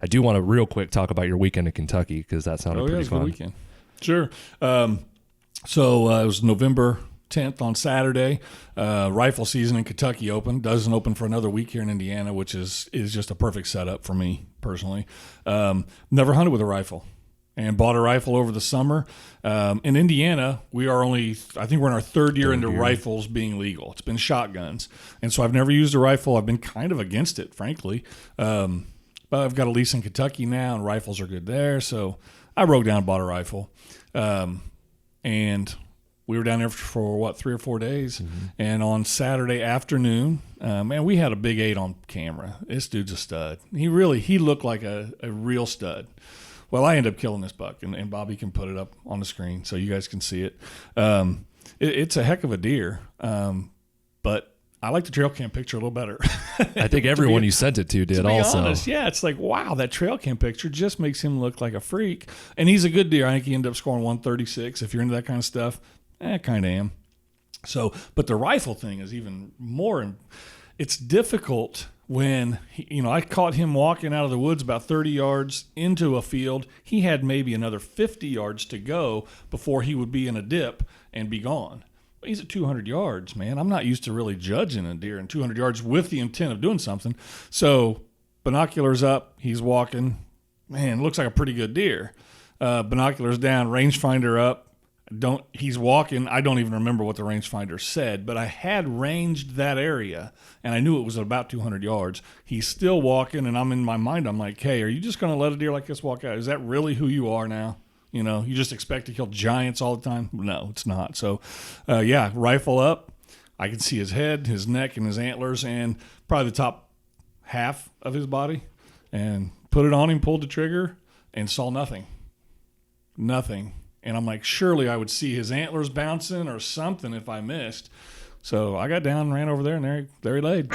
I do want to real quick talk about your weekend in Kentucky because that sounded pretty fun. Good weekend. Sure. So it was November 10th on Saturday. Rifle season in Kentucky doesn't open for another week here in Indiana, which is just a perfect setup for me personally. Never hunted with a rifle and bought a rifle over the summer. In Indiana, I think we're in our third year into rifles being legal. It's been shotguns. And so I've never used a rifle. I've been kind of against it, frankly. But I've got a lease in Kentucky now, and rifles are good there. So I broke down and bought a rifle. And we were down there for 3 or 4 days. Mm-hmm. And on Saturday afternoon, man, we had a big 8 on camera. This dude's a stud. He looked like a real stud. Well, I ended up killing this buck, and Bobby can put it up on the screen so you guys can see it. It's a heck of a deer, but I like the trail cam picture a little better. I think everyone you sent it to did also. Honest, yeah, it's like, wow, that trail cam picture just makes him look like a freak. And he's a good deer. I think he ended up scoring 136. If you're into that kind of stuff, kind of am. So, but the rifle thing is even more. It's difficult when, I caught him walking out of the woods about 30 yards into a field. He had maybe another 50 yards to go before he would be in a dip and be gone. He's at 200 yards, man. I'm not used to really judging a deer in 200 yards with the intent of doing something. So binoculars up, he's walking. Man, looks like a pretty good deer. Binoculars down, rangefinder up. He's walking. I don't even remember what the rangefinder said, but I had ranged that area, and I knew it was at about 200 yards. He's still walking, and I'm in my mind, I'm like, hey, are you just going to let a deer like this walk out? Is that really who you are now? You just expect to kill giants all the time? No, it's not. So, rifle up. I can see his head, his neck, and his antlers, and probably the top half of his body, and put it on him, pulled the trigger, and saw nothing. Nothing. And I'm like, surely I would see his antlers bouncing or something if I missed. So I got down, ran over there, and there he laid.